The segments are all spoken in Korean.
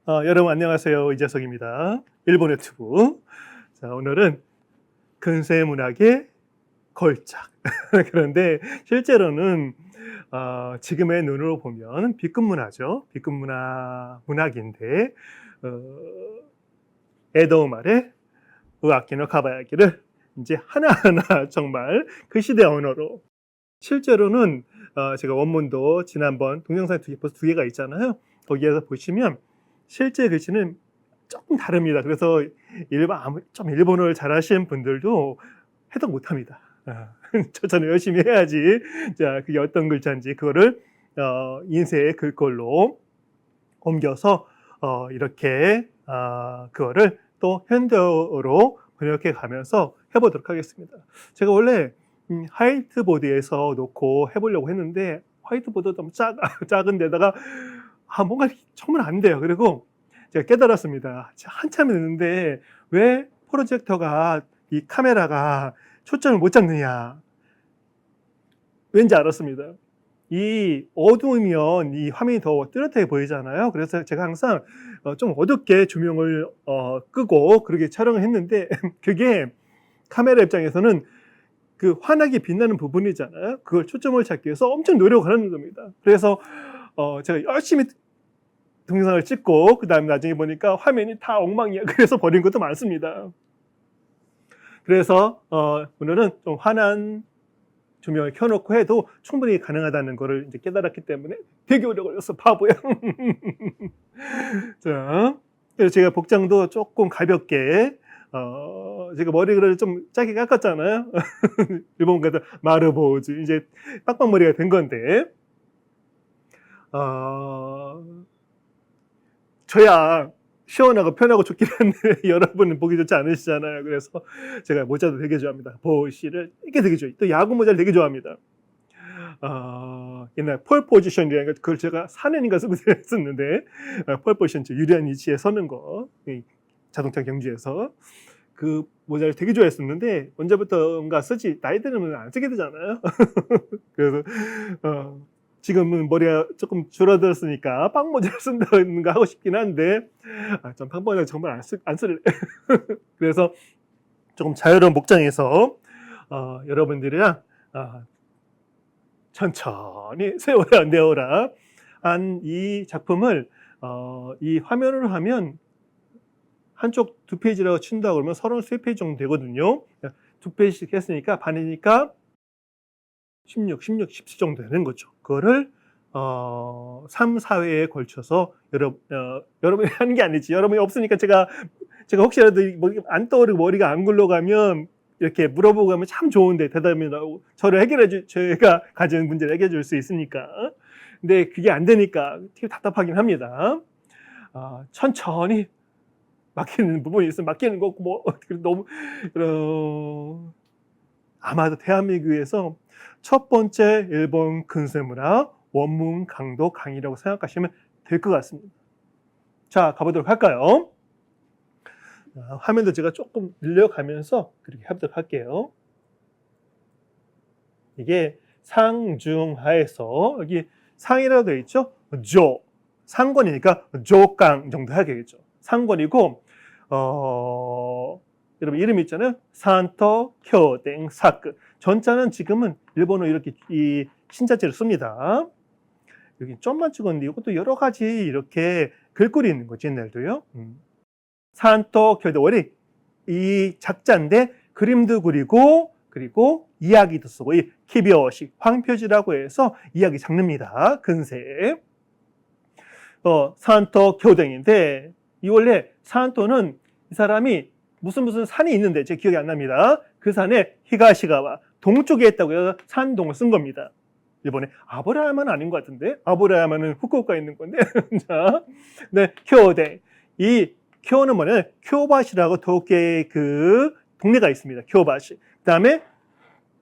여러분 안녕하세요. 이재석입니다. 일본 유튜브. 자, 오늘은 근세 문학의 걸작. 그런데 실제로는 지금의 눈으로 보면 B급 문화죠. B급 문학인데 에도 말의 우아키노 카바야기를 이제 하나하나 정말 그 시대 언어로 실제로는 제가 원문도 지난번 동영상에 벌써 두 개가 있잖아요. 거기에서 보시면 실제 글씨는 조금 다릅니다. 그래서 좀 일본어를 잘하시는 분들도 해석 못합니다. 저는 열심히 해야지. 자, 그게 어떤 글자인지 그거를 인쇄의 글꼴로 옮겨서 이렇게 그거를 또 현대어로 번역해 가면서 해보도록 하겠습니다. 제가 원래 화이트보드에서 놓고 해보려고 했는데 화이트보드 좀 작은 데다가 뭔가 정말 안 돼요. 그리고 제가 깨달았습니다. 한참 했는데 왜 프로젝터가 이 카메라가 초점을 못 잡느냐. 왠지 알았습니다. 이 어두우면 이 화면이 더 뚜렷하게 보이잖아요. 그래서 제가 항상 좀 어둡게 조명을 끄고 그렇게 촬영을 했는데 그게 카메라 입장에서는 그 환하게 빛나는 부분이잖아요. 그걸 초점을 잡기 위해서 엄청 노력을 하는 겁니다. 그래서 제가 열심히 동영상을 찍고 그 다음에 나중에 보니까 화면이 다 엉망이야. 그래서 버린 것도 많습니다. 그래서 오늘은 좀 환한 조명을 켜놓고 해도 충분히 가능하다는 것을 이제 깨달았기 때문에 되게 오래 걸렸어. 바보야. 자, 그래서 제가 복장도 조금 가볍게 제가 머리를 좀 짧게 깎았잖아요. 일본 가서 마르보즈 이제 빡빡머리가 된 건데 저야 시원하고 편하고 좋긴 한데 여러분은 보기 좋지 않으시잖아요. 그래서 제가 모자도 되게 좋아합니다. 보시를 이게 되게 좋아요. 또 야구 모자를 되게 좋아합니다. 옛날 폴 포지션이라는 거 그걸 제가 4년인가 쓰고 했었는데 폴 포지션 유리한 위치에 서는 거 자동차 경주에서 그 모자를 되게 좋아했었는데 언제부터인가 쓰지 나이 들으면 안 쓰게 되잖아요. 그래서 지금은 머리가 조금 줄어들었으니까 빵모자를 쓴다는 거 하고 싶긴 한데 전 빵모자 정말 안 쓸래. 그래서 조금 자유로운 복장에서 여러분들이랑 천천히 세워야 내어라 한 이 작품을 이 화면으로 하면 한쪽 2페이지라고 친다고 그러면 33페이지 정도 되거든요. 2페이지씩 했으니까 반이니까 16, 17 정도 되는 거죠. 그거를 3, 4회에 걸쳐서 여러분이 하는 게 아니지. 여러분이 없으니까 제가 혹시라도 안 떠오르고 머리가 안 굴러가면 이렇게 물어보고 가면 참 좋은데 대답이 나오고 제가 가진 문제를 해결해 줄 수 있으니까. 근데 그게 안 되니까 되게 답답하긴 합니다. 천천히 막히는 부분이 있으면 막히는 거고 너무 아마도 대한민국에서 첫 번째 일본 근세문학 원문 강도 강의라고 생각하시면 될 것 같습니다. 자, 가보도록 할까요? 화면도 제가 조금 늘려가면서 그렇게 해보도록 할게요. 이게 상중하에서 여기 상이라고 되어 있죠? 조 상권이니까 조강 정도 하겠죠. 상권이고 여러분 이름 있잖아요. 산토 쿄댕 사크. 전자는 지금은 일본어 이렇게 이 신자체를 씁니다. 여기 점만 찍었는데 이것도 여러 가지 이렇게 글꼴이 있는 거지 옛날도요. 산토 쿄댕 원래 이 작자인데 그림도 그리고 이야기도 쓰고 이 키벼시 황표지라고 해서 이야기 장르입니다. 근세. 산토 쿄댕인데 이 원래 산토는 이 사람이 무슨 산이 있는데 제 기억이 안 납니다. 그 산에 히가시가와 동쪽에 있다고 해서 산동을 쓴 겁니다. 일본에 아브라야마는 아닌 것 같은데 아브라야마는 후쿠오카에 있는 건데 자, 네, 쿄댕 이 쿄는 뭐냐면 쿄바시라고 도쿄의 그 동네가 있습니다. 쿄바시. 그 다음에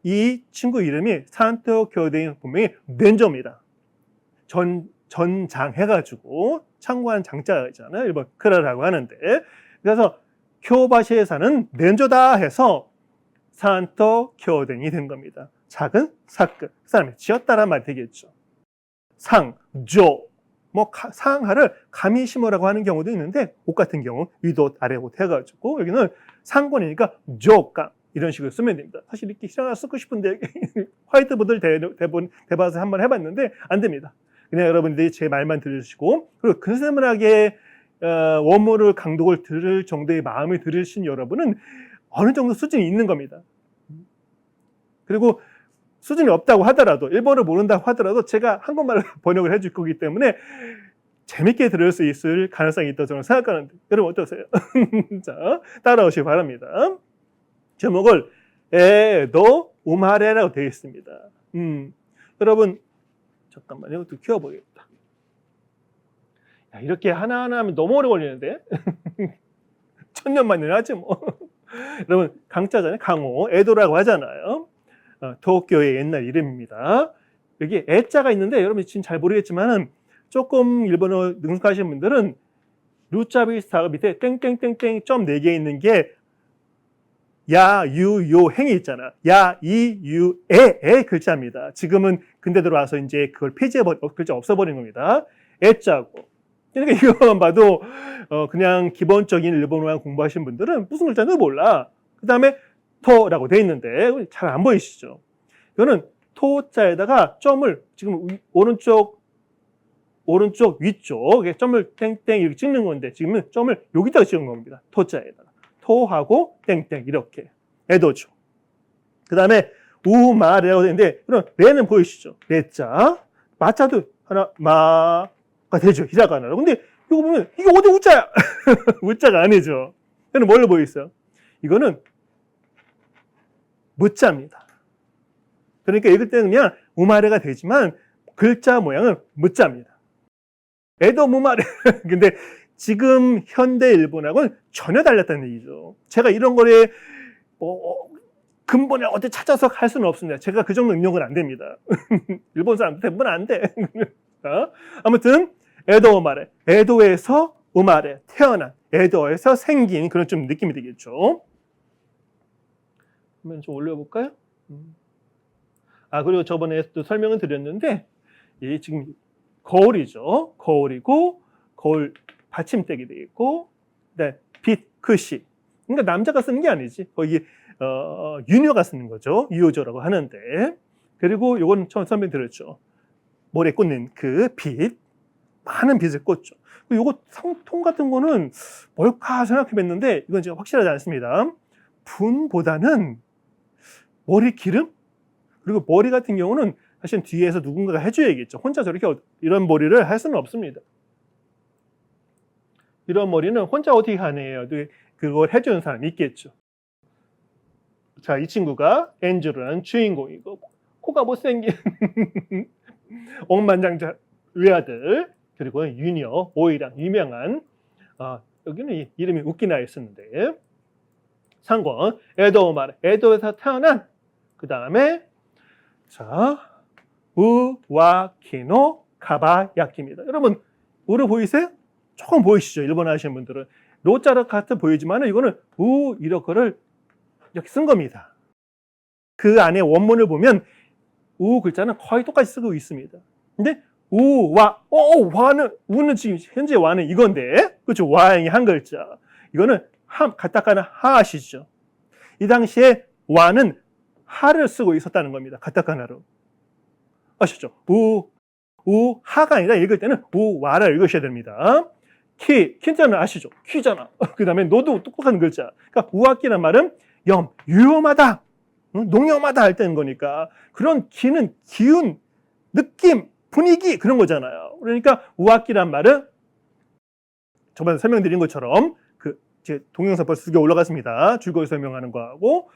이 친구 이름이 산토 쿄댕이 분명히 렌저입니다. 전장 해가지고 참고하는 장자가 있잖아요. 일본 크라라고 하는데 그래서 쿄바시에 사는 렌저다 해서 산토 쿄댕이 된 겁니다. 작은 사크 그 사람이 지었다란 말이 되겠죠. 상, 조 뭐 상하를 가미시모라고 하는 경우도 있는데 옷 같은 경우 위도 아래 옷 해가지고 여기는 상권이니까 조감 이런 식으로 쓰면 됩니다. 사실 이렇게 시장을 쓰고 싶은데 화이트보드를 대봐서 한번 해봤는데 안 됩니다. 그냥 여러분들이 제 말만 들으시고 그리고 근세문학의 원문을 강독을 들을 정도의 마음을 들으신 여러분은 어느 정도 수준이 있는 겁니다. 그리고 수준이 없다고 하더라도 일본어를 모른다고 하더라도 제가 한국말로 번역을 해줄 거기 때문에 재밌게 들을 수 있을 가능성이 있다고 저는 생각하는데 여러분 어떠세요? 자, 따라오시기 바랍니다. 제목을 에도 우마레라고 되어 있습니다. 여러분 잠깐만요. 또 키워보겠다. 야, 이렇게 하나하나 하면 너무 오래 걸리는데 1000년 만이나 하지 뭐. 여러분 강자잖아요. 강호 에도라고 하잖아요. 도쿄의 옛날 이름입니다. 여기 에자가 있는데 여러분 지금 잘 모르겠지만 조금 일본어 능숙하신 분들은 루자 비슷하고 밑에 땡땡땡땡 점 4개 있는 게 야, 유, 요, 행이 있잖아. 야, 이, 유, 에 글자입니다. 지금은 근대 들어와서 이제 그걸 글자 없애버린 겁니다. 에자고. 그러니까 이거만 봐도 그냥 기본적인 일본어만 공부하신 분들은 무슨 글자인지 몰라. 그 다음에 토라고 돼 있는데 잘 안 보이시죠? 이거는 토자에다가 점을 지금 오른쪽 위쪽에 점을 땡땡 이렇게 찍는 건데 지금은 점을 여기다가 찍은 겁니다. 토자에다가. 토하고 땡땡 이렇게 에도죠. 그 다음에 우마레라고 되는데 그럼 레는 보이시죠? 레자 마자도 하나 마가 되죠. 히라가나로. 근데 이거 보면 이게 어디 우자야? 우자가 아니죠. 이거는 뭘로 보이세요? 이거는 무자입니다. 그러니까 읽을 때는 그냥 우마레가 되지만 글자 모양은 무자입니다. 에도 무마레. 근데 지금 현대 일본하고는 전혀 달랐다는 얘기죠. 제가 이런 거에 근본에 어디 찾아서 할 수는 없습니다. 제가 그 정도 능력은 안 됩니다. 일본 사람들 대부분 안 돼. 아무튼 에도 우마레, 에도에서 우마레, 태어난, 에도에서 생긴 그런 좀 느낌이 되겠죠. 한번 좀 올려볼까요? 그리고 저번에 또 설명을 드렸는데 이 지금 거울이죠. 거울이고 거울 받침대기 되겠고, 네, 빛, 글씨. 그러니까 남자가 쓰는 게 아니지. 거기 유녀가 쓰는 거죠. 유효조라고 하는데. 그리고 요건 처음 설명드렸죠. 모래 꽂는 그 빛, 많은 빛을 꽂죠. 요거 성통 같은 거는 뭘까 생각해봤는데 이건 제가 확실하지 않습니다. 분보다는 머리 기름? 그리고 머리 같은 경우는 사실 뒤에서 누군가가 해줘야겠죠. 혼자 저렇게 이런 머리를 할 수는 없습니다. 이런 머리는 혼자 어떻게 가능해요? 그걸 해주는 사람이 있겠죠. 자, 이 친구가 엔주라는 주인공이고 코가 못생긴 억만장자 외아들 그리고 유녀 오이랑 유명한 여기는 이름이 우키나였었는데 상권 에도 우마레 에도에서 태어난 그 다음에 자 우와키노 카바야키입니다. 여러분 우르 보이세요? 조금 보이시죠? 일본어 하시는 분들은 로자르 같아 보이지만 이거는 우 이렇게를 이렇게 쓴 겁니다. 그 안에 원문을 보면 우 글자는 거의 똑같이 쓰고 있습니다. 근데 우와 와는 우는 지금 현재 와는 이건데 그렇죠? 와행이 한 글자. 이거는 가타카나 하시죠. 이 당시에 와는 하를 쓰고 있었다는 겁니다. 가타카나로. 아시죠? 하가 아니라 읽을 때는 우와를 읽으셔야 됩니다. 키자는 아시죠? 키잖아. 그 다음에 노도 똑똑한 글자. 그러니까 우아키란 말은 유용하다, 농염하다 할 때는 거니까 그런 키는 기운, 느낌, 분위기 그런 거잖아요. 그러니까 우아키란 말은 저번에 설명드린 것처럼 제 동영상 벌써 2개 올라갔습니다. 줄거리 설명하는 거하고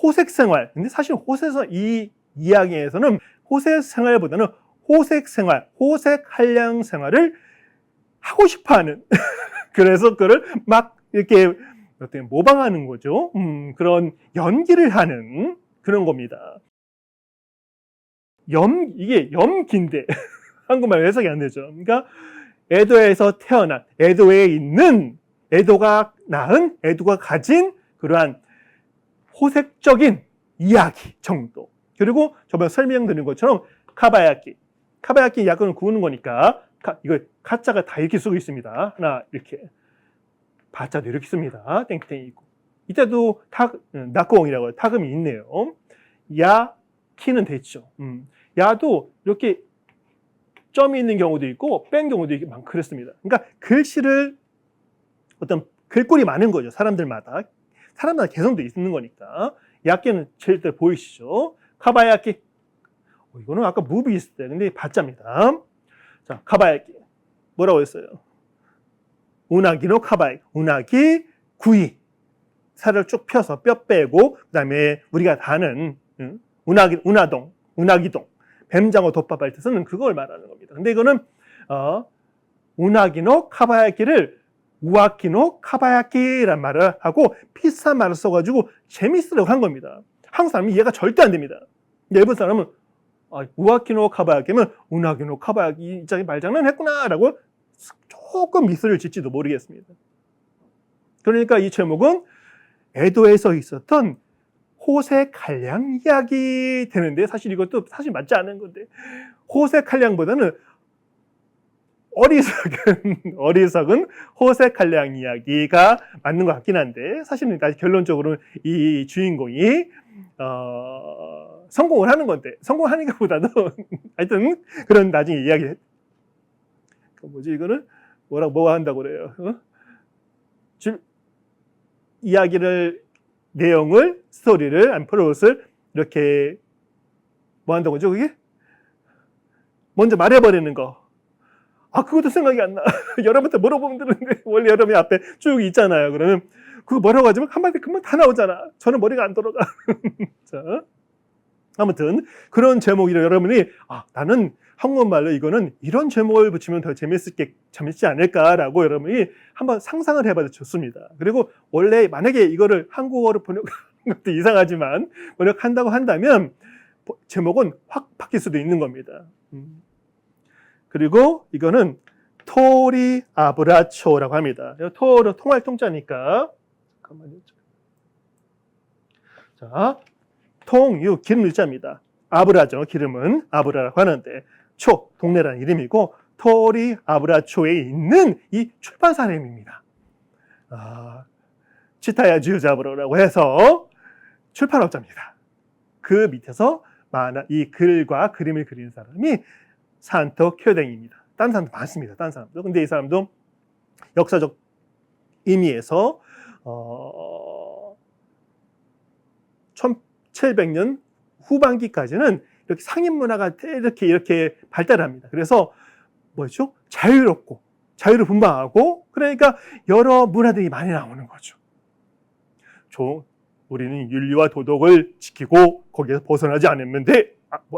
호색 생활. 근데 사실 이 이야기에서는 호색 생활보다는 호색 생활, 호색 한량 생활을 하고 싶어 하는 그래서 그걸 막 이렇게 모방하는 거죠. 그런 연기를 하는 그런 겁니다. 이게 염기인데 한국말 해석이 안 되죠. 그러니까 에도에서 태어난, 에도에 있는, 에도가 낳은, 에도가 가진 그러한 호색적인 이야기 정도. 그리고 저번에 설명드린 것처럼 카바야키, 카바야키 야근을 구우는 거니까 이거 가짜가 다 이렇게 쓰고 있습니다. 하나 이렇게 바자도 이렇게 씁니다. 땡땡이 있고 이때도 낙공이라고 해요. 타금이 있네요. 야 키는 됐죠. 야도 이렇게 점이 있는 경우도 있고 뺀 경우도 있고 막 그렇습니다. 그러니까 글씨를 어떤 글꼴이 많은 거죠. 사람들마다 개성도 있는 거니까. 야끼는 제일 보이시죠? 카바야키. 이거는 아까 무비 있을 때 근데 바자입니다. 자, 카바야키 뭐라고 했어요? 우나기노 카바야키. 우나기 구이. 살을 쭉 펴서 뼈 빼고 그다음에 우리가 다 아는 우나기동 뱀장어 덮밥할 때 쓰는 그걸 말하는 겁니다. 근데 이거는 우나기노 카바야키를 우아키노 카바야키란 말을 하고 비슷한 말을 써가지고 재밌으려고 한 겁니다. 한국 사람이 이해가 절대 안 됩니다. 일본 사람은 우아키노 카바야키면 우나기노 카바야키 이 말장난 했구나라고 조금 미소를 짓지도 모르겠습니다. 그러니까 이 제목은 에도에서 있었던 호세 칼량 이야기 되는데 사실 이것도 사실 맞지 않은 건데 호세 칼량보다는 어리석은 호세 칼량 이야기가 맞는 것 같긴 한데 사실은 결론적으로는 이 주인공이 성공을 하는 건데 성공하는 것보다도 하여튼 그런 나중에 이야기 이거는 뭐가 한다고 그래요? 이야기를 내용을 스토리를 플롯을 이렇게 뭐 한다고 하죠? 그게 먼저 말해버리는 거. 그것도 생각이 안 나. 여러분한테 물어보면 되는데 원래 여러분이 앞에 쭉 있잖아요. 그러면 그거 뭐라고 하지만 한마디 금방 다 나오잖아. 저는 머리가 안 돌아가. 자, 아무튼 그런 제목이라 여러분이 나는 한국말로 이거는 이런 제목을 붙이면 더 재밌지 않을까라고 여러분이 한번 상상을 해봐도 좋습니다. 그리고 원래 만약에 이거를 한국어로 번역하는 것도 이상하지만 번역한다고 한다면 제목은 확 바뀔 수도 있는 겁니다. 그리고 이거는 토리 아브라초라고 합니다. 토로 통할 통자니까 잠깐만요. 자, 통유 기름 일자입니다. 아브라죠. 기름은 아브라라고 하는데 초 동네라는 이름이고 토리 아브라초에 있는 이 출판사 이름입니다. 치타야 주자브로라고 해서 출판업자입니다. 그 밑에서 이 글과 그림을 그리는 사람이 산토 쿄댕입니다. 딴 사람도 많습니다. 딴 사람도. 근데 이 사람도 역사적 의미에서 1700년 후반기까지는 이렇게 상인 문화가 이렇게 발달합니다. 그래서 뭐죠? 자유롭고 자유를 분방하고 그러니까 여러 문화들이 많이 나오는 거죠. 우리는 윤리와 도덕을 지키고 거기에서 벗어나지 않으면 돼.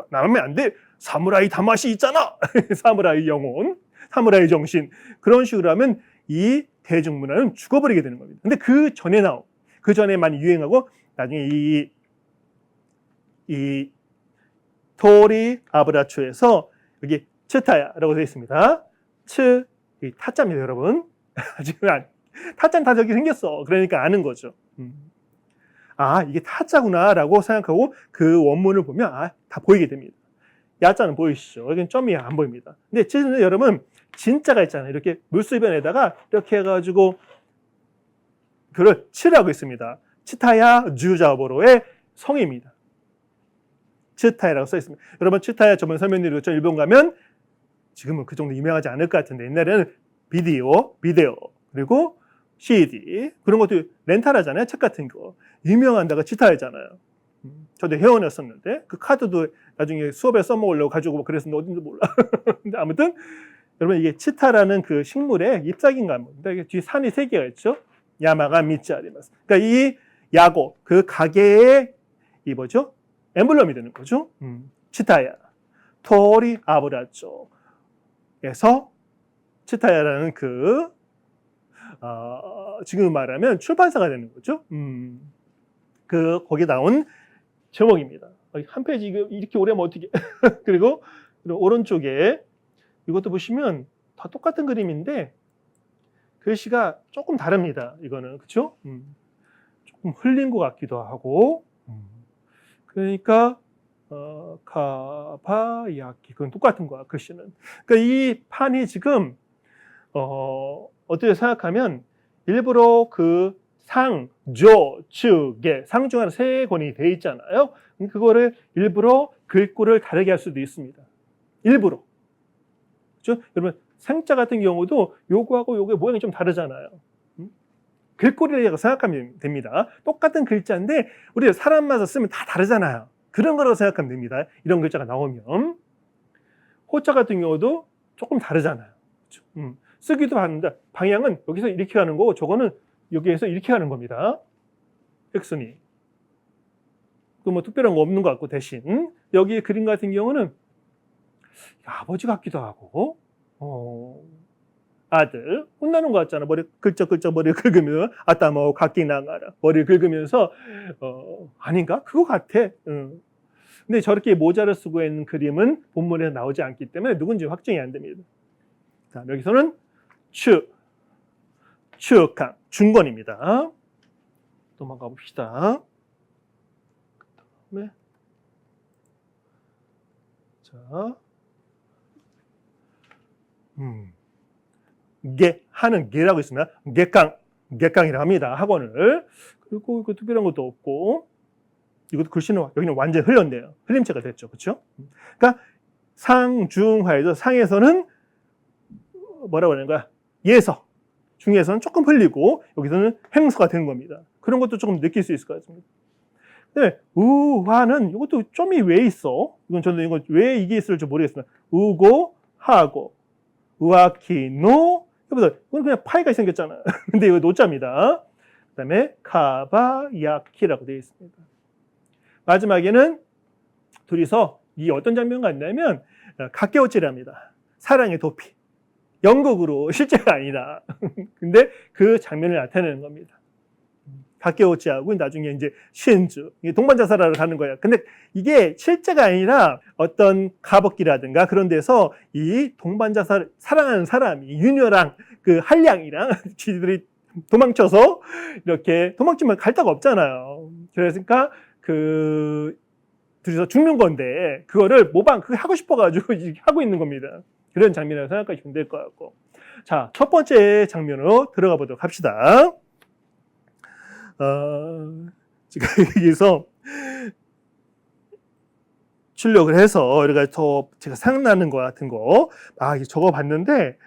나가면 안 돼. 사무라이 다맛이 있잖아. 사무라이 영혼, 사무라이 정신. 그런 식으로 하면 이 대중문화는 죽어버리게 되는 겁니다. 근데 그 전에 많이 유행하고 나중에 이 토리 아브라초에서 여기 츠타야라고 되어 있습니다. 이 타짜입니다, 여러분. 지금 타짜는 다 저기 생겼어. 그러니까 아는 거죠. 이게 타짜구나라고 생각하고 그 원문을 보면 다 보이게 됩니다. 야자는 보이시죠? 여기는 점이 안 보입니다. 근데 지금 여러분 진짜가 있잖아요. 이렇게 물수변에다가 이렇게 해가지고 그걸 칠하고 있습니다. 치타야 주자보로의 성입니다. 치타야라고 써 있습니다. 여러분 치타야 저번 설명드리고 일본 가면 지금은 그 정도 유명하지 않을 것 같은데 옛날에는 비디오 그리고 CD 그런 것도 렌탈하잖아요. 책 같은 거 유명한 데가 치타야잖아요. 저도 회원이었었는데 그 카드도 나중에 수업에 써먹으려고 가지고 그랬는데 어딘지 몰라. 근데 아무튼 여러분 이게 치타라는 그 식물의 잎사귀인가 봅니다. 이게 뒤에 산이 3개가 있죠. 야마가 미츠아리마스. 그러니까 이 야고 그 가게의 이 뭐죠? 엠블럼이 되는 거죠. 치타야 토리 아브라초에서 치타야라는 지금 말하면 출판사가 되는 거죠. 거기 나온 제목입니다. 한 페이지 이렇게 오래 하면 어떻게? 그리고 오른쪽에 이것도 보시면 다 똑같은 그림인데 글씨가 조금 다릅니다. 이거는 그렇죠? 조금 흘린 것 같기도 하고. 그러니까 카바야키. 그건 똑같은 거야, 글씨는. 그러니까 이 판이 지금, 어떻게 생각하면 일부러 그 상, 조, 주, 게, 상 중 하나 세 권이 돼 있잖아요. 그거를 일부러 글꼴을 다르게 할 수도 있습니다. 일부러. 그렇죠? 여러분, 생자 같은 경우도 요거하고 요게 모양이 좀 다르잖아요. 글꼴이라고 생각하면 됩니다. 똑같은 글자인데 우리가 사람마다 쓰면 다 다르잖아요. 그런 거라고 생각하면 됩니다. 이런 글자가 나오면. 호자 같은 경우도 조금 다르잖아요. 그렇죠? 쓰기도 하는데 방향은 여기서 이렇게 가는 거고 저거는 여기에서 이렇게 하는 겁니다. 획순이. 그 뭐 특별한 거 없는 것 같고 대신 여기 그림 같은 경우는 아버지 같기도 하고 아들 혼나는 것 같잖아. 머리 글쩍글쩍 머리 긁으면 아따 뭐 각기 나가라. 머리 긁으면서 아닌가? 그거 같아. 근데 저렇게 모자를 쓰고 있는 그림은 본문에 나오지 않기 때문에 누군지 확정이 안 됩니다. 자, 여기서는 추강 중권입니다. 도망가 봅시다. 그다음에 자, 하는 게라고 있으면 객강이라고 합니다. 학원을. 그리고 이거 특별한 것도 없고 이것도 글씨는 여기는 완전히 흘렸네요. 흘림체가 됐죠. 그렇죠? 그러니까 상중하에서 상에서는 뭐라고 하는 거야? 예서. 중에서는 조금 흘리고 여기서는 행서가 되는 겁니다. 그런 것도 조금 느낄 수 있을 것 같습니다. 네, 우화는 이것도 점이 왜 있어? 이건 저는 이거 왜 이게 있을지 모르겠습니다. 우고 하고 우아키노 이건 그냥 파이가 생겼잖아요. 근데 이거 노자입니다. 그다음에 카바야키라고 되어 있습니다. 마지막에는 둘이서 이 어떤 장면 같냐면 가케오찌랍니다. 사랑의 도피. 연극으로 실제가 아니다. 근데 그 장면을 나타내는 겁니다. 가케오찌하고 나중에 이제 신주 동반자살하러 가는 거예요. 근데 이게 실제가 아니라 어떤 가복기라든가 그런 데서 이 동반자살 사랑하는 사람이 윤여랑 그 한량이랑 지들이 도망쳐서 이렇게 도망치면 갈 데가 없잖아요. 그러니까 그 둘이서 죽는 건데 그거를 모방 그거 하고 싶어가지고 하고 있는 겁니다. 그런 장면이라고 생각하시면 될 것 같고. 자, 첫 번째 장면으로 들어가 보도록 합시다. 지금 여기서 출력을 해서 우리가 더 제가 생각나는 것 같은 거 적어 봤는데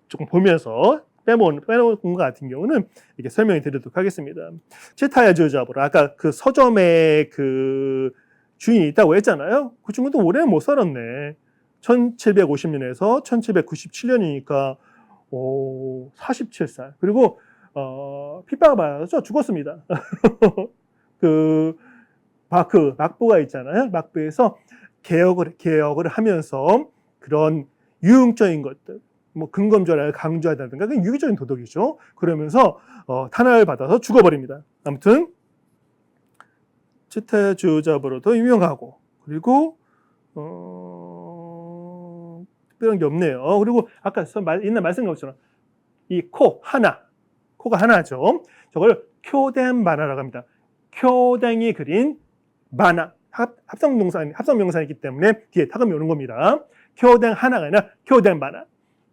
조금 보면서 빼놓은 것 같은 경우는 이렇게 설명해 드리도록 하겠습니다. 치타야 저자보라 아까 그 서점의 그 주인이 있다고 했잖아요. 그 친구도 오래 못 살았네. 1750년에서 1797년이니까 47살. 그리고 핍박을 받아서 죽었습니다. 그 막부가 있잖아요. 막부에서 개혁을 하면서 그런 유흥적인 것들, 뭐 근검절하를 강조하다든가 그건 유기적인 도덕이죠. 그러면서 탄압을 받아서 죽어버립니다. 아무튼 치태주잡으로도 유명하고 그리고 특별한 게 없네요. 그리고 아까 옛날 말씀드린 것처럼 이 코가 하나죠. 저걸 쿄덴 만화라고 합니다. 쿄댕이 그린 만화 합성명사이기 때문에 뒤에 타금이 오는 겁니다. 쿄댕 하나가 아니라 쿄덴 만화.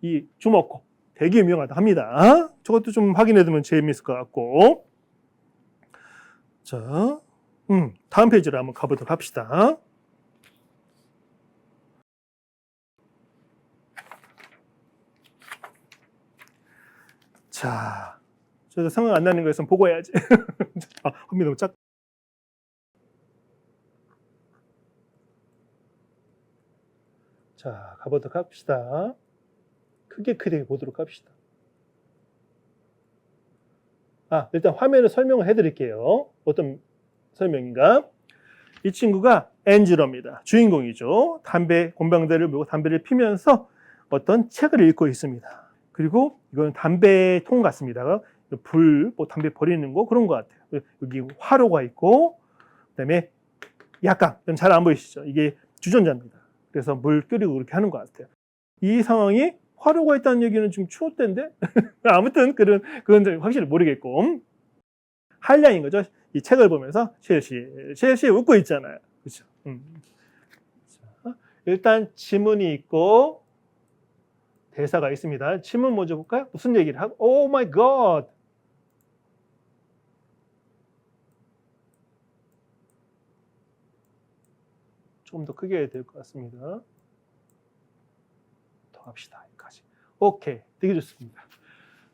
이 주먹코 되게 유명하다 합니다. 저것도 좀 확인해 두면 재미있을 것 같고. 자, 다음 페이지로 한번 가보도록 합시다. 자, 저도 생각 안 나는 거였으면 보고 해야지. 화면이 너무 작다. 자, 가보도록 합시다. 크게 보도록 합시다. 일단 화면을 설명을 해드릴게요. 어떤 설명인가? 이 친구가 엔지러입니다. 주인공이죠. 곤병대를 물고 담배를 피면서 어떤 책을 읽고 있습니다. 그리고 이건 담배통 같습니다. 담배 버리는 거 그런 것 같아요. 여기 화로가 있고, 그다음에 약간 잘 안 보이시죠? 이게 주전자입니다. 그래서 물 끓이고 그렇게 하는 것 같아요. 이 상황이 화로가 있다는 얘기는 지금 추울 때인데 아무튼 그건 확실히 모르겠고. 한량인 거죠. 이 책을 보면서 실실 웃고 있잖아요. 그렇죠? 자, 일단 지문이 있고 대사가 있습니다. 지문 먼저 볼까요? 무슨 얘기를 하고? Oh my God. 조금 더 크게 해야 될 것 같습니다. 더 합시다. 여기까지. 오케이. 되게 좋습니다.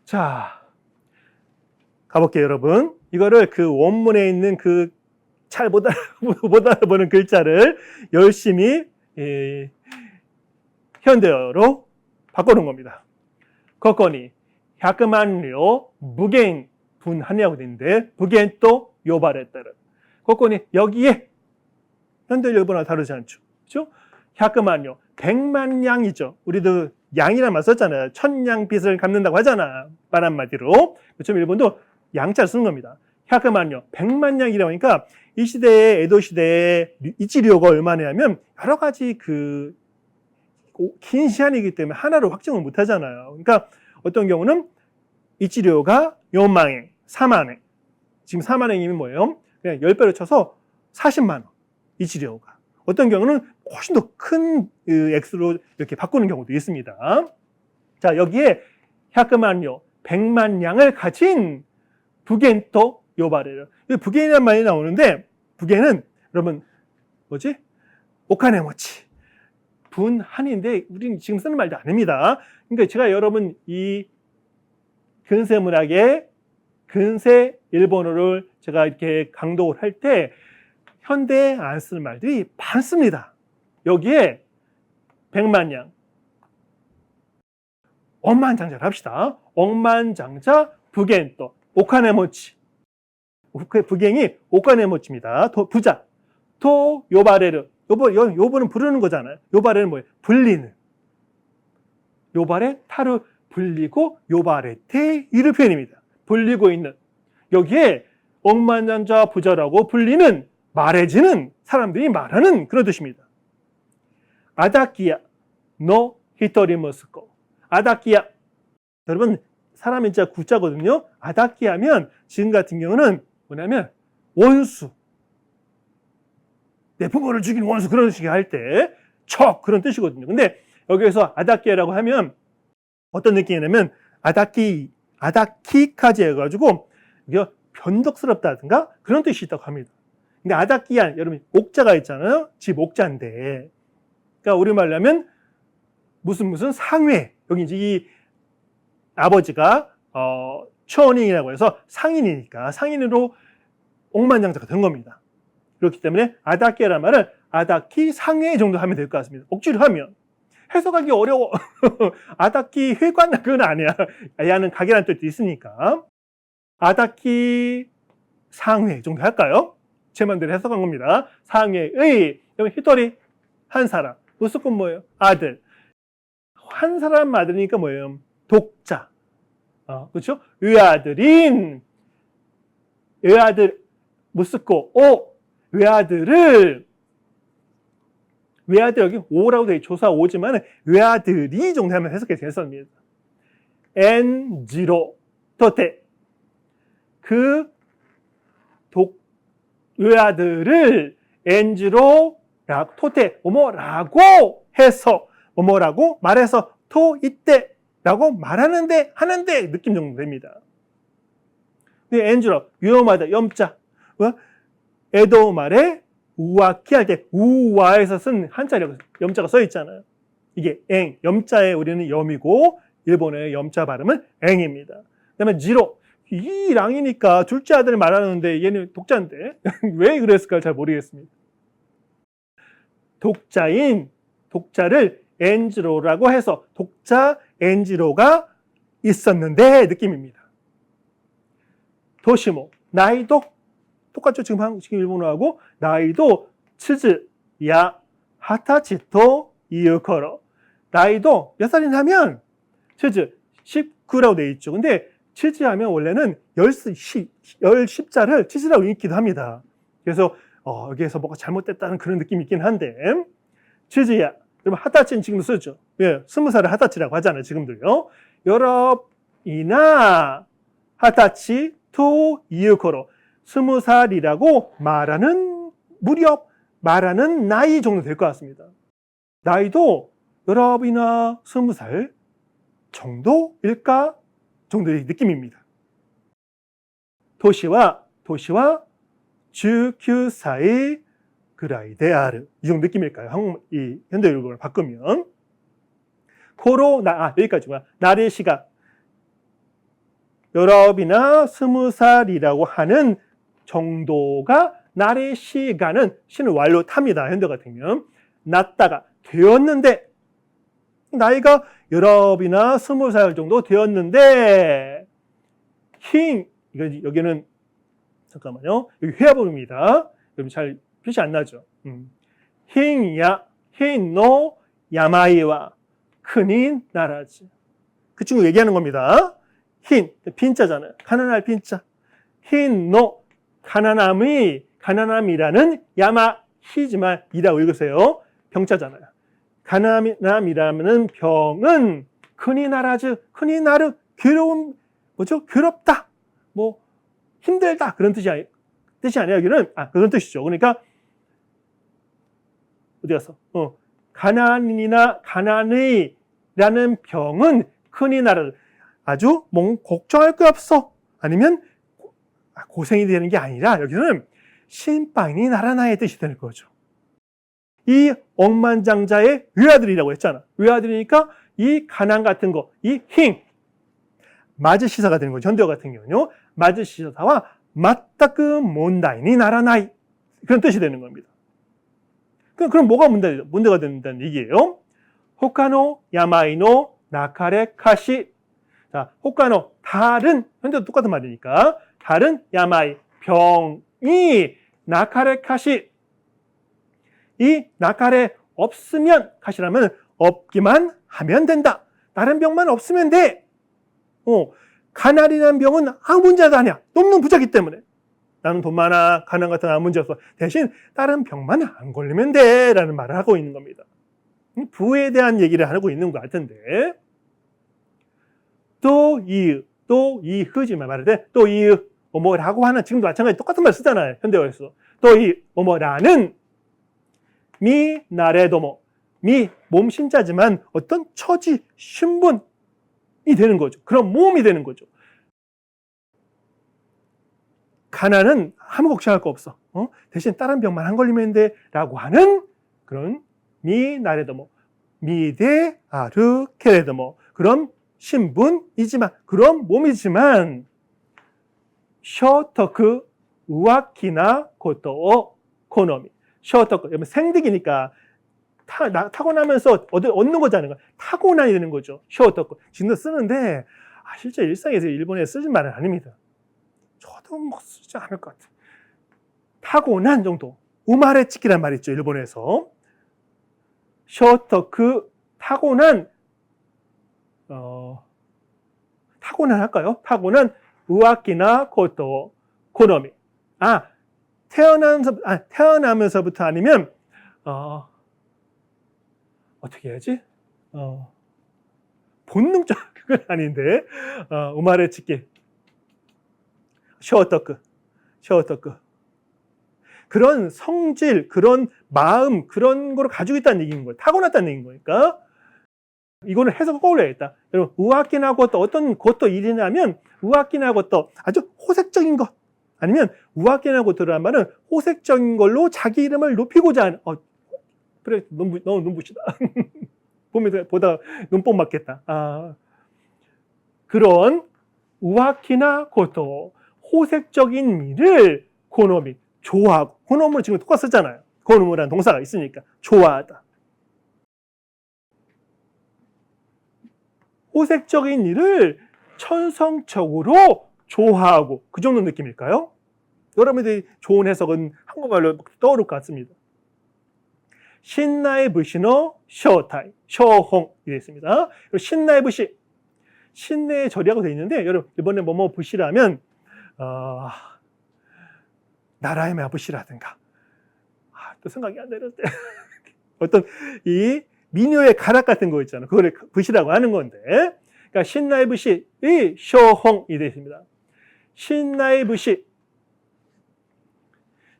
자, 가볼게요, 여러분. 이거를 그 원문에 있는 그 잘 못 알아보는 글자를 열심히 현대어로 바꿔놓은 겁니다. 거건이 100만료 무게인 분하냐고 되어 있는데 무게인 또 요발했다는 거건이 여기에 현대 일본어와 다르지 않죠. 그렇죠? 100만료 100만 양이죠. 우리도 양이란 말 썼잖아요. 1000양 빚을 갚는다고 하잖아. 말 한마디로. 그렇죠? 일본도 양자를 쓰는 겁니다. 100만료 100만 양이라고 하니까 이 시대에 에도 시대에 이치료가 얼마냐면 여러 가지 그 긴 시간이기 때문에 하나로 확정을 못 하잖아요. 그러니까 어떤 경우는 이치료가 4만엔, 4만엔. 지금 4만엔이면 뭐예요? 그냥 10배로 쳐서 40만 원. 이치료가. 어떤 경우는 훨씬 더 큰 액수로 이렇게 바꾸는 경우도 있습니다. 자, 여기에 100만료, 100만 양을 가진 부겐토 요바레를. 부겐이라는 말이 나오는데 부겐은 여러분 뭐지? 오카네모치. 분한인데 우리는 지금 쓰는 말도 아닙니다. 그러니까 제가 여러분 이 근세 문학의 근세 일본어를 제가 이렇게 강독을 할 때 현대에 안 쓰는 말들이 많습니다. 여기에 100만 양, 억만장자를 합시다. 억만장자 부겐또 오카네모치. 부갱이 오카네모치입니다. 부자. 토 요바레르. 요번은 부르는 거잖아요. 요바레는 뭐예요? 불리는. 요바레 타르 불리고 요바레테 이를 표현입니다. 불리고 있는. 여기에 억만장자 부자라고 불리는 말해지는 사람들이 말하는 그런 뜻입니다. 아다키야 노 히토리 모스코. 아다키야. 여러분 사람 인자 구자거든요. 아다키야면 지금 같은 경우는 뭐냐면 원수. 내 부모를 죽인 원수 그런 식의 할 때 척 그런 뜻이거든요. 근데 여기에서 아다키야라고 하면 어떤 느낌이냐면 아다키까지 해가지고 이게 변덕스럽다든가 그런 뜻이 있다고 합니다. 근데 아다키야 여러분 옥자가 있잖아요. 집 옥자인데 그러니까 우리말로 하면 무슨 상회 여기 이제 이 아버지가 초원인이라고 해서 상인이니까 상인으로 억만장자가 된 겁니다. 그렇기 때문에 아다키라는 말을 아다키 상회 정도 하면 될 것 같습니다. 억지로 하면 해석하기 어려워. 아다키 회관 그건 아니야. 야는 가게라는 뜻도 있으니까 아다키 상회 정도 할까요? 제 마음대로 해석한 겁니다. 상회의 히토리 한 사람 무조건 뭐예요? 아들 한 사람 아들이니까 뭐예요? 독자 그렇죠? 외아들 무스코 외아들 여기 오라고 돼 조사 오지만 외아들이 정도 하면 해석이 됐습니다. 엔지로 토테 그 외아들을 엔지로 토테 뭐뭐라고 해서 뭐뭐라고 말해서 토 이때라고 말하는데 하는데 느낌 정도 됩니다. 근데 엔지로 위험하다 염자 에도 말에 우와키 할 때 우와에서 쓴 한자력 염자가 써 있잖아요. 이게 엥 염자에 우리는 염이고 일본의 염자 발음은 엥입니다. 그다음에 지로 이 랑이니까 둘째 아들 말하는데 얘는 독자인데 왜 그랬을까 잘 모르겠습니다. 독자를 엔지로라고 해서 독자 엔지로가 있었는데 느낌입니다. 도시모 나이도 똑같죠. 지금 일본어하고 나이도 츠즈 야 하타치토 이유코로 나이도 몇 살이나 하면 츠즈 19라고 되어 있죠. 근데 츠즈 하면 원래는 10자를 츠즈라고 읽기도 합니다. 그래서 여기에서 뭐가 잘못됐다는 그런 느낌이 있긴 한데 츠즈야 여러분 하타치는 지금도 쓰죠. 예, 20살을 하타치라고 하잖아요. 지금도요. 여러이나 하타치 토 이유코로 20살이라고 말하는 나이 정도 될 것 같습니다. 나이도 여러분이나 20살 정도일까 정도의 느낌입니다. 도시와 19歳ぐらいである. 이 정도 느낌일까요? 이 현대일본을 바꾸면. 여기까지구나. 나의 시가 여러분이나 20살이라고 하는 정도가 나의 시간은 시는 완료 탑니다. 현대 같으면. 났다가 되었는데 나이가 여러분이나 20살 정도 되었는데 여기는 잠깐만요. 여기 회화문입니다. 여러분 잘 표시 안 나죠? 흰노 야마이와 큰이 나라지. 그 친구 얘기하는 겁니다. 빈자잖아요. 가난할 빈자. 흰노 가난함이라는 야마히지만 이라고 읽으세요. 병자잖아요. 가난함이라는 병은 큰이 나라즈, 큰이 나르, 괴롭다, 힘들다 그런 뜻이 아니라 여기는 그런 뜻이죠. 그러니까 어디 갔어? 가난이라는 병은 큰이 나라즈, 아주 걱정할 거 없어. 아니면 고생이 되는 게 아니라 여기는 신빵이 나라나의 뜻이 되는 거죠. 이 억만장자의 외아들이라고 했잖아. 외아들이니까 이 가난 같은 거, 이 마즈시사가 되는 거죠. 현대어 같은 경우는요. 마즈시사와 마따그 몬다이니 나라나이. 그런 뜻이 되는 겁니다. 그럼 뭐가 문제가 된다는 얘기예요? 호카노 야마이노 나카레 카시. 자, 호카노 다른, 현대도 똑같은 말이니까 다른 야마이 병이 나카레 카시. 이 나카레 없으면, 카시라면 없기만 하면 된다. 다른 병만 없으면 돼. 가난이라는 병은 아무 문제도 아니야. 너무 부자기 때문에. 나는 돈 많아, 가난 같은 아무 문제 없어. 대신 다른 병만 안 걸리면 돼. 라는 말을 하고 있는 겁니다. 부에 대한 얘기를 하고 있는 것 같은데. 또 이흐지만 말할 때, 또 이으, 뭐라고 하는, 지금도 마찬가지 똑같은 말 쓰잖아요. 현대어에서. 또 이, 뭐라는, 미, 나레도모. 몸신자지만 어떤 처지, 신분이 되는 거죠. 그런 몸이 되는 거죠. 가난은 아무 걱정할 거 없어. 대신 다른 병만 안 걸리면 돼. 라고 하는 그런 미, 나레도모. 미데, 아르, 케레도모. 그런 신분이지만, 그런 몸이지만, 쇼토크, 우아키나 고토, 코노미. 쇼토크. 여러분 생득이니까 타고나면서 얻는 거잖아요. 타고나야 되는 거죠. 쇼토크. 지금도 쓰는데, 실제 일상에서 일본에 쓰는 말은 아닙니다. 저도 쓰지 않을 것 같아요. 타고난 정도. 우마레 치키란 말 있죠. 일본에서. 쇼토크, 타고난 할까요? 타고난 우아키나 고토, 코노미. 태어나면서부터 아니면, 어떻게 해야지? 본능적, 그건 아닌데, 우마레 치키. 쇼토크. 그런 성질, 그런 마음, 그런 거를 가지고 있다는 얘기인 거예요. 타고났다는 얘기인 거니까. 이거는 해석을 꼬울려야겠다. 여러분, 우아키나 고토, 어떤 고토 일이냐면, 우아키나 고토, 아주 호색적인 것. 아니면, 우아키나 고토라는 말은 호색적인 걸로 자기 이름을 높이고자 하는, 그래, 너무 눈부시다. 보다 눈뽕 맞겠다. 그런 우아키나 고토, 호색적인 일을 고노미, 좋아하고. 고노무는 지금 똑같이 쓰잖아요. 고노무라는 동사가 있으니까. 좋아하다. 호색적인 일을 천성적으로 좋아하고. 그 정도 느낌일까요? 여러분들이 좋은 해석은 한국말로 떠오를 것 같습니다. 신나의 부시노 쇼타이, 쇼홍이 되어 있습니다. 신나의 부시, 신내의 절이라고 되어 있는데, 여러분, 이번에 뭐뭐 부시라면, 나라의 마부시라든가, 또 생각이 안 나는데, 어떤 이 미녀의 가락 같은 거 있잖아요. 그거를 부시라고 하는 건데, 그러니까 신나의 부시의 쇼홍이 되어 있습니다. 신나의 부시,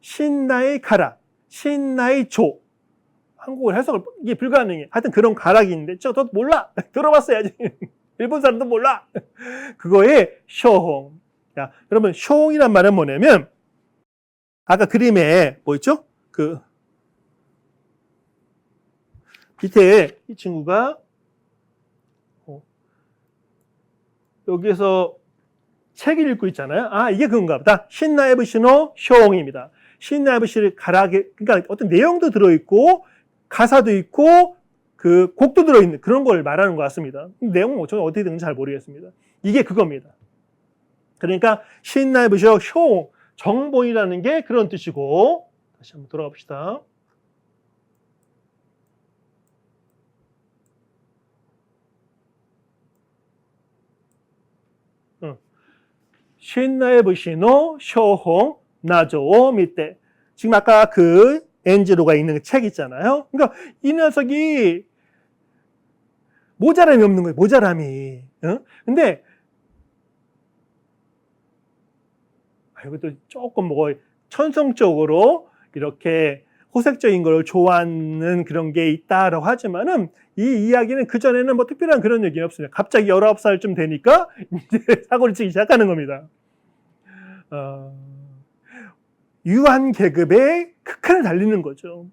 신나의 가락, 신나의 조. 한국어 해석을 이게 불가능해. 하여튼 그런 가락이 있는데 저도 몰라. 들어봤어야지. 일본 사람도 몰라. 그거에 쇼홍. 야, 여러분 쇼홍이란 말은 뭐냐면 아까 그림에 뭐 있죠? 그 밑에 이 친구가 여기에서 책을 읽고 있잖아요. 아, 이게 그건가 보다. 신나의 부시노 쇼홍입니다. 신나의 부시를 가락에, 그러니까 어떤 내용도 들어있고, 가사도 있고, 그 곡도 들어있는 그런 걸 말하는 것 같습니다. 내용은 저는 어떻게 되는지 잘 모르겠습니다. 이게 그겁니다. 그러니까 신나의 부시노 쇼홍, 정본이라는 게 그런 뜻이고, 다시 한번 돌아가 봅시다. 신나의 부시노 쇼홍 나조 밑에 지금 아까 그 엔지로가 있는 책 있잖아요. 그러니까 이 녀석이 모자람이 없는 거예요. 모자람이. 근데 이것도 조금 뭐 천성적으로 이렇게 호색적인 걸 좋아하는 그런 게 있다라고 하지만은 이 이야기는 그전에는 뭐 특별한 그런 얘기는 없습니다. 갑자기 19살쯤 되니까 이제 사고를 치기 시작하는 겁니다. 유한 계급의 극한을 달리는 거죠.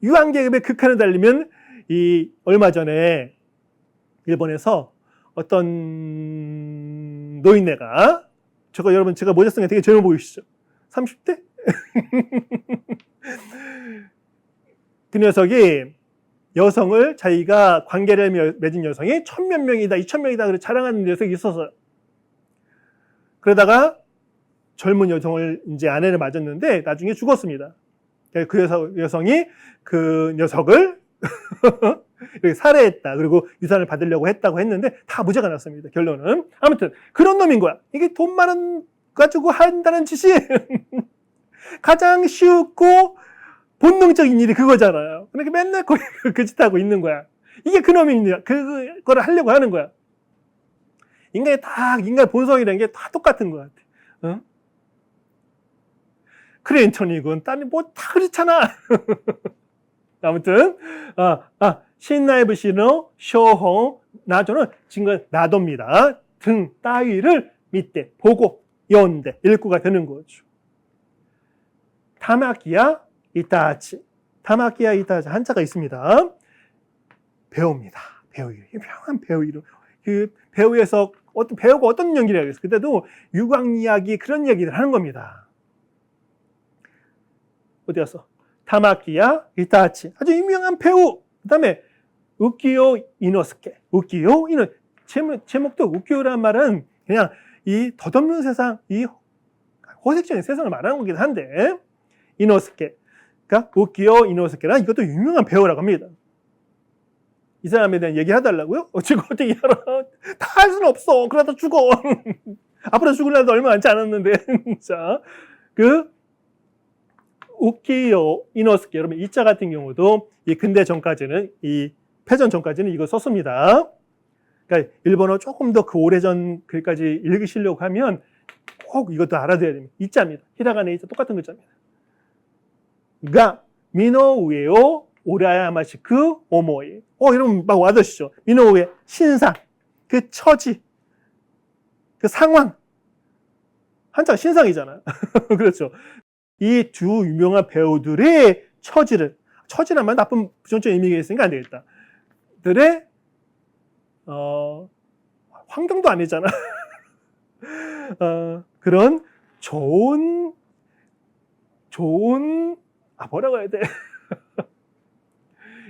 유한 계급의 극한을 달리면 이 얼마 전에 일본에서 어떤 노인네가 저거 여러분 제가 모자 쓴 게 되게 젊어 보이시죠? 30대? 그 녀석이 여성을 자기가 관계를 맺은 여성이 1000몇 명이다, 2000명이다 그래 자랑하는 녀석이 있었어요. 그러다가 젊은 여성을 이제 아내를 맞았는데 나중에 죽었습니다. 그 여성이 그 녀석을 살해했다. 그리고 유산을 받으려고 했다고 했는데 다 무죄가 났습니다. 결론은. 아무튼 그런 놈인 거야. 이게 돈 많은 가지고 한다는 짓이 가장 쉽고 본능적인 일이 그거잖아요. 그러니까 맨날 그 짓 하고 있는 거야. 이게 그 놈입니다. 그거를 하려고 하는 거야. 인간 본성이라는 게 다 똑같은 것 같아. 어? 클린턴이군, 뭐 다 그렇잖아. 아무튼, 신나의 부시노 쇼홍 나조는 지금 나도입니다. 등 따위를 밑에 보고 연대 읽고가 되는 거죠. 타마키야 이타치. 타마키야 이타치 한자가 있습니다. 배우입니다. 배우 이름. 유명한 배우 이름. 그 배우에서 배우가 어떤 연기를 하겠어요. 그때도 유광 이야기 그런 얘기를 하는 겁니다. 어디 갔어? 타마키야 이타치. 아주 유명한 배우. 그 다음에 우키요 이노스케. 우키요 이노. 제목도 우키요란 말은 그냥 이 덧없는 세상, 이 호색적인 세상을 말하는 거긴 한데 이노스케. 그러니까 우키요 이노스케란 이것도 유명한 배우라고 합니다. 이 사람에 대한 얘기 해달라고요? 지금 어떻게 알아? 다 할 수는 없어. 그러다 죽어. 앞으로 죽을 날도 얼마 많지 않았는데. 자, 우키요 이노스케. 여러분, 이 자 같은 경우도 이 근대 전까지는, 이 패전 전까지는 이거 썼습니다. 그러니까 일본어 조금 더 그 오래전 글까지 읽으시려고 하면 꼭 이것도 알아둬야 됩니다. 이 자입니다. 히라가나 이 자 똑같은 글자입니다. 가, 미노 우에요. 오라야마시크 오모이. 여러분 막 와닿으시죠? 민호의 신상, 그 처지, 그 상황. 한자가 신상이잖아요. 그렇죠. 이 두 유명한 배우들의 처지란 말 나쁜 부정적인 의미가 있으니까 안 되겠다. 들의 환경도 아니잖아. 그런 좋은 뭐라고 해야 돼?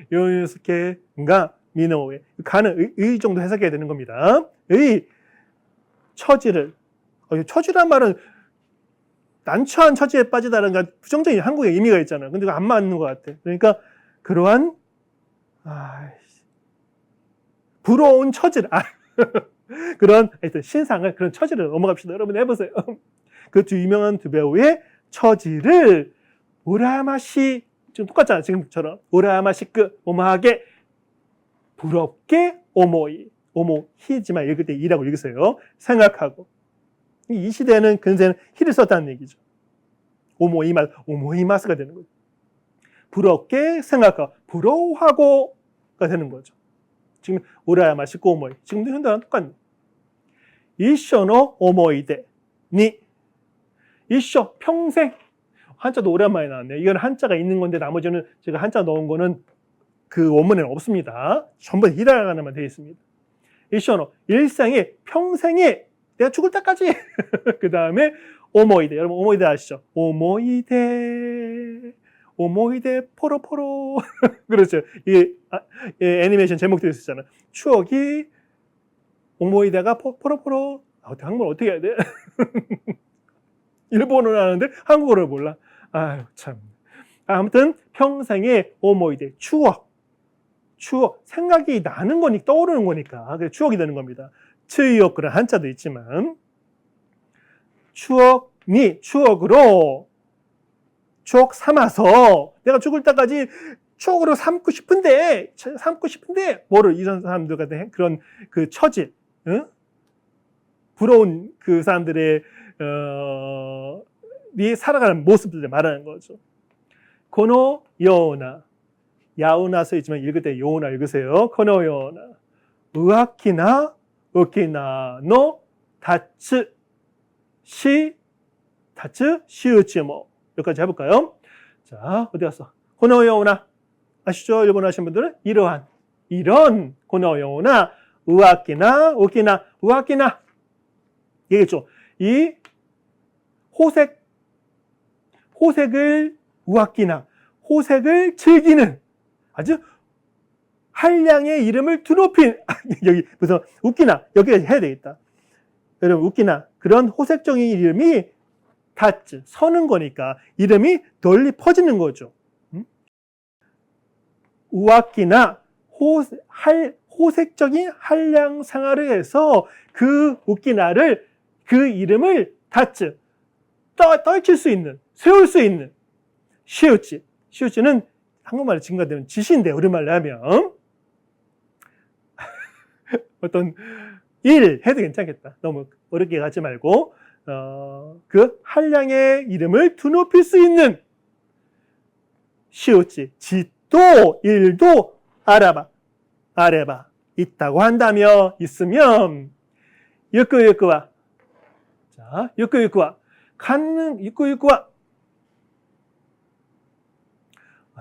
요스케가 미노의 가는 의 정도 해석해야 되는 겁니다. 의 처지를 처지란 말은 난처한 처지에 빠지다는 건 부정적인 한국의 의미가 있잖아요. 근데 그거 안 맞는 것 같아. 그러니까 그러한 부러운 처지를 그런 하여튼 신상을 그런 처지를 넘어갑시다. 여러분 해보세요. 그 두 유명한 두 배우의 처지를 오라마시 지금 똑같잖아. 지금처럼 오라마시크 오마하게 부럽게 오모히지만 읽을 때 이라고 읽으세요. 생각하고 이 시대는 근세는 히를 썼다는 얘기죠. 오모이마스가 되는 거죠. 부럽게 생각하고 부러워하고가 되는 거죠. 지금 우라야마 시고 오모이. 지금도 현대랑 똑같네. 이쇼노 오모이데 니. 이쇼 평생. 한자도 오랜만에 나왔네요. 이건 한자가 있는 건데 나머지는 제가 한자 넣은 거는 그 원문에는 없습니다. 전부 히라가나만 되어 있습니다. 이쇼노 일생에 평생에 내가 죽을 때까지 그 다음에 오모이데. 여러분 오모이데 아시죠? 오모이데 포로포로 그렇죠. 이 애니메이션 제목도 있었잖아요. 추억이 오모이데가 포로포로. 한국말 어떻게 해야 돼? 일본어를 하는데 한국어를 몰라. 아유 참. 아무튼 평생의 오모이데 추억 생각이 나는 거니까 떠오르는 거니까 그래서 추억이 되는 겁니다. 츠이옥 그런 한자도 있지만 추억으로 추억 삼아서 내가 죽을 때까지 추억으로 삼고 싶은데 뭐를 이런 사람들 같은 그런 그 처지, 응? 부러운 그 사람들의 살아가는 모습들을 말하는 거죠. 코노 요나 야우나 써 있지만 읽을 때 요나 읽으세요. 코노 요나 우아키나 오키나노 다츠 시우치모 여기까지 해볼까요? 자 어디 갔어? 코노 요나 아시죠? 일본어 하시는 분들은 이런 코노 요나 우아키나 오키나 우아키나 얘기했죠. 이 호색을 우아끼나 호색을 즐기는 아주 한량의 이름을 드높인 여기 무슨 웃기나 여기까지 해야 되겠다. 여러분 웃기나 그런 호색적인 이름이 다츠 서는 거니까 이름이 널리 퍼지는 거죠. 우아끼나 호색적인 한량 생활을 해서 그 웃기나를 그 이름을 다츠 떨칠 수 있는 세울 수 있는 시우치는 한국말로 증가되면 지시인데 우리말로 하면 어떤 일 해도 괜찮겠다. 너무 어렵게 가지 말고 그 한량의 이름을 드높일 수 있는 시우치 짓도 일도 아래바 있다고 한다며 있으면 유쿠유쿠와 자 유쿠유쿠와 갖는 유쿠유쿠와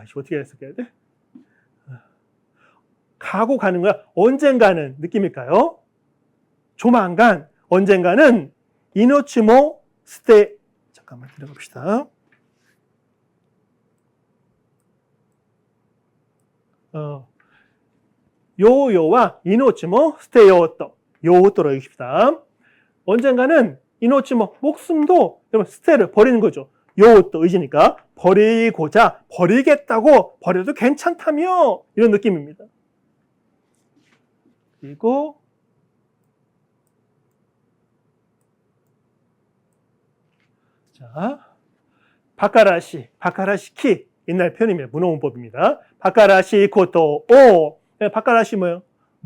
이거 어떻게 해석해야 돼? 가고 가는 거야. 언젠가는 느낌일까요? 조만간 언젠가는 이노치모 스테 잠깐만 기다려봅시다. 요요와 이노치모 스테요토 요토로 읽읍시다. 언젠가는 이노치모 목숨도 스테를 버리는 거죠. 요토 의지니까 버리고자 버리겠다고 버려도 괜찮다며 이런 느낌입니다. 그리고 자 바카라시키 옛날 표현입니다. 문어문법입니다. 바카라시 코토 오 바카라시 뭐예요?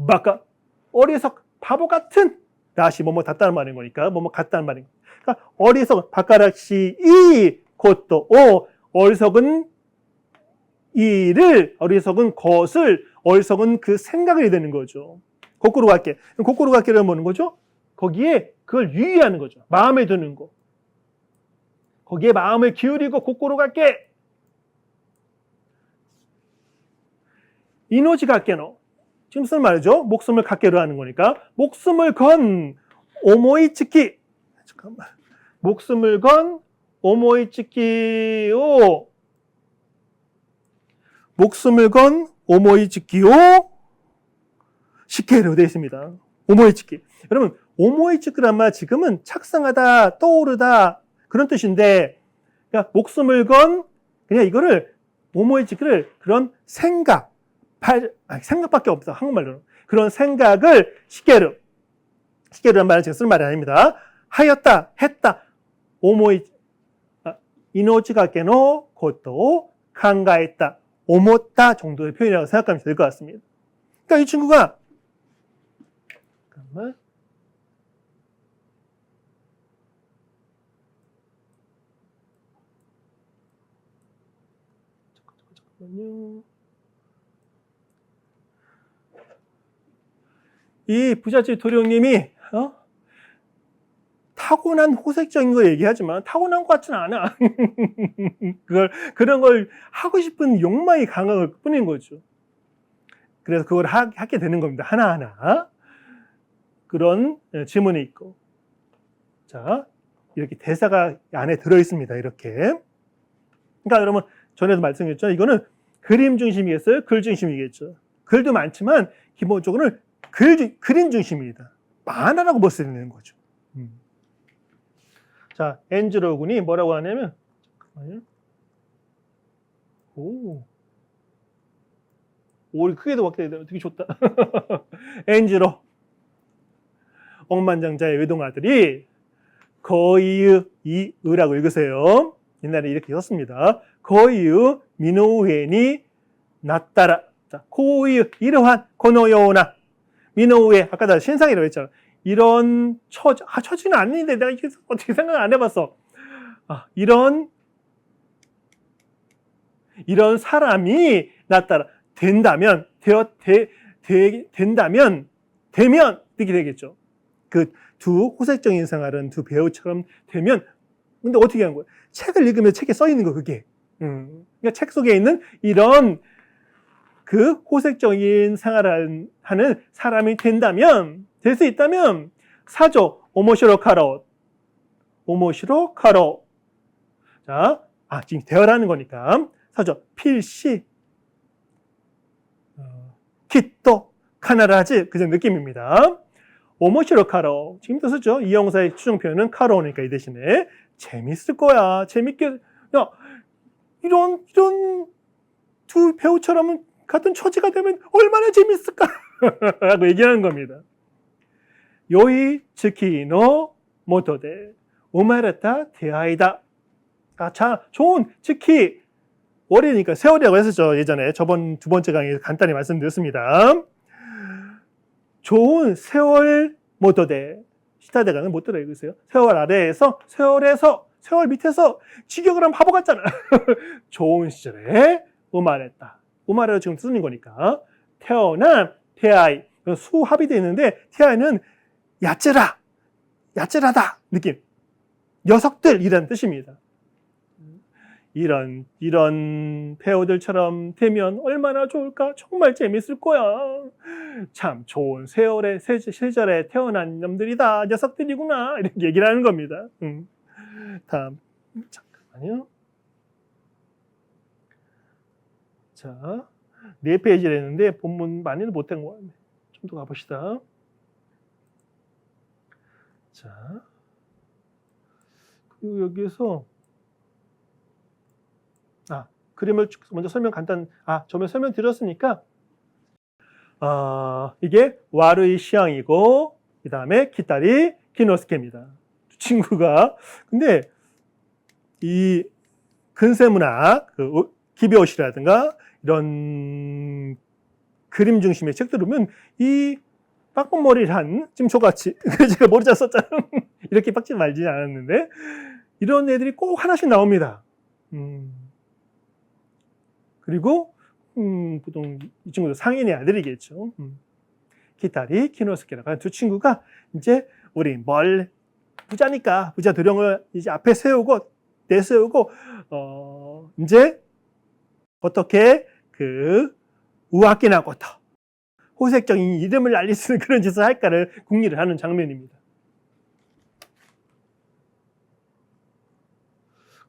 바카 어리석 바보 같은 라시 뭐뭐 같다는 말인 거니까 뭐뭐 같다는 말인 거니까 그러니까 어리석 바카라시 이 코토 오 어리석은 일을 어리석은 것을 어리석은 그 생각을 해야 되는 거죠. 거꾸로 갈게. 거꾸로 갈게를 뭐는 거죠? 거기에 그걸 유의하는 거죠. 마음에 드는 거. 거기에 마음을 기울이고 거꾸로 갈게. 이노지 갖게노. 지금 쓴 말이죠. 목숨을 갖게로 하는 거니까. 목숨을 건 오모이츠키. 잠깐만. 목숨을 건 오모이츠키오. 목숨을 건 오모이츠키오 시케로 되어 있습니다. 오모이츠키. 여러분, 오모이츠키란 말 지금은 착상하다, 떠오르다 그런 뜻인데 그러니까 목숨을 건 그냥 이거를 오모이츠키를 그런 생각밖에 없어. 한국말로는. 그런 생각을 시케루란 말은 제가 쓰는 말이 아닙니다. 하였다, 했다. 이노치가케노 고토 간가했다. 오모타 정도의 표현이라고 생각하면 될 것 같습니다. 그러니까 이 친구가 잠깐만. 잠깐만요. 이 부잣집 도령님이 타고난 호색적인 거 얘기하지만 타고난 것 같지는 않아. 그런 걸 하고 싶은 욕망이 강할 뿐인 거죠. 그래서 그걸 하게 되는 겁니다. 하나하나. 그런 질문이 있고. 자, 이렇게 대사가 안에 들어있습니다. 이렇게. 그러니까 여러분, 전에도 말씀드렸죠. 이거는 그림 중심이겠어요? 글 중심이겠죠. 글도 많지만 기본적으로는 그림 중심입니다. 만화라고 볼 수 있는 거죠. 자, 앤즈로 군이 뭐라고 하냐면, 크게도 확대되면 되게 좋다. 앤즈로, 억만장자의 외동아들이 거이의 이의라고 읽으세요. 옛날에 이렇게 썼습니다. 거이의 미노우엔이 낫따라. 자, 거이의 이러한 고노요나 미노우에 아까 다 신상이라고 했잖아. 이런 처지는 아닌데 내가 이게 어떻게 생각을 안 해봤어. 이런 사람이 낫따라 된다면 되면 이렇게 되겠죠. 그 두 호색적인 생활은 두 배우처럼 되면 근데 어떻게 하는 거예요? 책을 읽으면 책에 써 있는 거 그게. 그러니까 책 속에 있는 이런 그 호색적인 생활을 하는 사람이 된다면 될 수 있다면 사조 오모시로 카로. 자, 지금 대화라는 거니까 사조 필시 키또 카나라즈 그런 느낌입니다. 오모시로 카로 지금도 쓰죠. 이 형사의 추정 표현은 카로니까 이 대신에 재밌을 거야. 재밌게 야 이런 두 배우처럼 같은 처지가 되면 얼마나 재밌을까 라고 얘기하는 겁니다. 요이 츠키노 모토데 오마레타 대아이다. 자, 좋은 츠키 월이니까 세월이라고 했었죠. 예전에 저번 두 번째 강의에서 간단히 말씀드렸습니다. 좋은 세월 모토데 시타데가는 못 들어 읽으세요. 세월 아래에서 세월 밑에서 직역을 하면 바보 같잖아. 좋은 시절에 우마랬다. 우마레로 지금 쓰는 거니까 태어난 태아이 수합이 되어 있는데 태아이는 야채라다 느낌 녀석들이라는 뜻입니다. 이런 배우들처럼 되면 얼마나 좋을까? 정말 재밌을 거야. 참 좋은 세절에 태어난 놈들이다. 녀석들이구나. 이렇게 얘기를 하는 겁니다. 다음 잠깐만요. 자, 4페이지를 했는데 본문 많이는 못한 것 같네. 좀 더 가봅시다. 자, 그리고 여기에서 그림을 먼저 저번에 설명드렸으니까 이게 와르이 시앙이고 그 다음에 키타리 키노스케입니다. 친구가 근데 이 근세문학 기베오시라든가 이런 그림 중심의 책들 보면 이 빡빡머리를 한 찜초같이 제가 머리 잘 썼잖아요. 이렇게 빡지 말지 않았는데 이런 애들이 꼭 하나씩 나옵니다. 그리고 보통 이 친구도 상인의 아들이겠죠. 키타리 키노스케라고 하는 두 친구가 이제 우리 부자니까 부자 도령을 이제 앞에 내세우고 이제 어떻게 그 우아끼나고토 호색적인 이름을 알릴 수 있는 그런 짓을 할까를 궁리를 하는 장면입니다.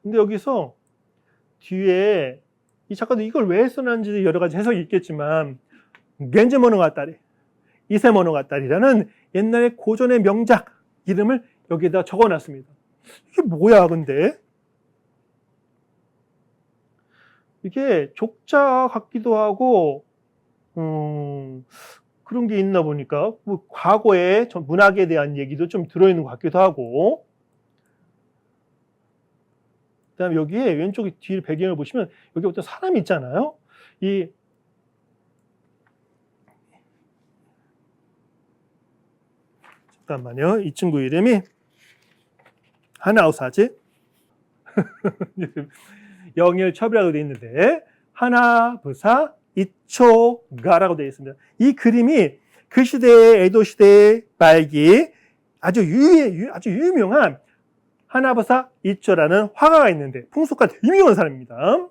근데 여기서 뒤에 이 작가도 이걸 왜 써놨는지 여러 가지 해석이 있겠지만 겐즈모노가타리, 이세모노가타리라는 옛날의 고전의 명작 이름을 여기에다 적어놨습니다. 이게 뭐야 근데? 이게 족자 같기도 하고 그런 게 있나 보니까 뭐 과거의 문학에 대한 얘기도 좀 들어있는 것 같기도 하고 그다음에 여기에 왼쪽 뒤 배경을 보시면 여기 어떤 사람이 있잖아요. 잠깐만요. 이 친구 이름이 하나우사지 영일첩이라고 되어 있는데 하나부사 이초가라고 되어 있습니다. 이 그림이 그 시대의 에도 시대의 말기 아주 유명한 하나부사 이초라는 화가가 있는데 풍속가 되게 유명한 사람입니다.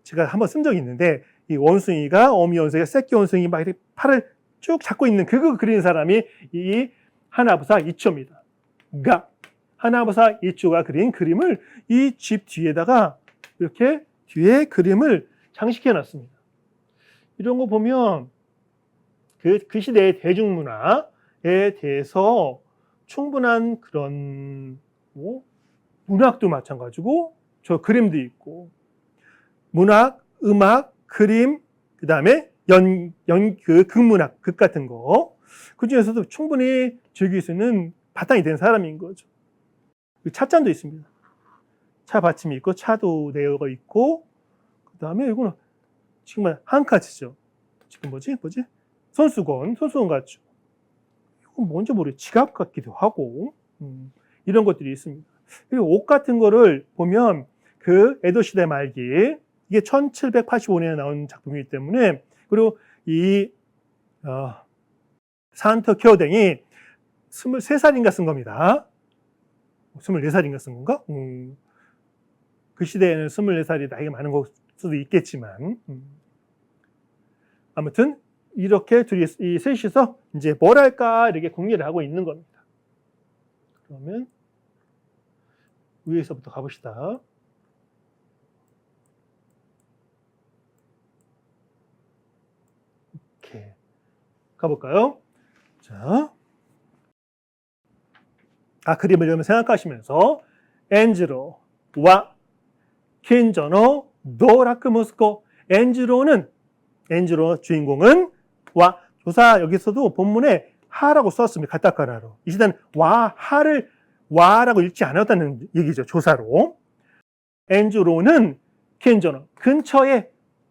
제가 한번 쓴 적이 있는데 이 원숭이가 어미 원숭이가 새끼 원숭이 막 이렇게 팔을 쭉 잡고 있는 그거 그린 사람이 이 하나부사 이초입니다. 그러니까 하나부사 이초가 그린 그림을 이 집 뒤에다가 이렇게 뒤에 그림을 장식해 놨습니다. 이런 거 보면 그 시대의 대중문화에 대해서 충분한 그런 문학도 마찬가지고 저 그림도 있고 문학, 음악, 그림, 그 다음에 극문학, 극 같은 거. 그 중에서도 충분히 즐길 수 있는 바탕이 된 사람인 거죠. 찻잔도 있습니다. 차 받침이 있고, 차도 내어가 있고, 그 다음에 이거는 지금 한카츠죠. 지금 뭐지? 손수건 같죠. 이건 뭔지 모르겠어요. 지갑 같기도 하고, 이런 것들이 있습니다. 그리고 옷 같은 거를 보면 그 에도시대 말기, 이게 1785년에 나온 작품이기 때문에, 그리고 이 산토 쿄댕이 23살인가 쓴 겁니다. 24살인가 쓴 건가? 그 시대에는 24살이 나이가 많은 걸 수도 있겠지만, 아무튼 이렇게 이 셋이서 이제 뭘 할까 이렇게 공리를 하고 있는 겁니다. 그러면 위에서부터 가봅시다. 이렇게 가볼까요? 자, 그림을 여러분 생각하시면서 엔지로와 킨저노 도라크 모스코 엔지로 주인공은 와 조사 여기서도 본문에 하라고 썼습니다. 가타카나로. 이 시대는 와라고 읽지 않았다는 얘기죠. 조사로. 엔지로는 킨저노 근처에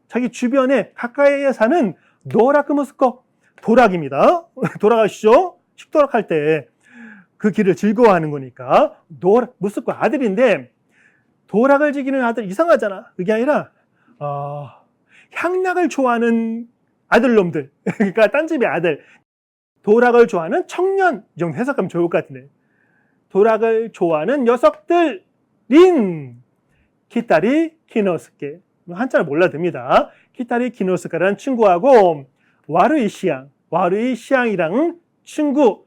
자기 주변에 가까이에 사는 도라크 모스코 도락입니다. 돌아가시죠. 식도락할 때 그 길을 즐거워하는 거니까 모스코 아들인데 도락을 지키는 아들 이상하잖아. 그게 아니라 향락을 좋아하는 아들놈들 그러니까 딴 집의 아들 도락을 좋아하는 청년 이 정도 해석하면 좋을 것 같은데 도락을 좋아하는 녀석들인 키타리 키노스케 한자를 몰라도 됩니다. 키타리 키노스케라는 친구하고 와르이시앙이랑 친구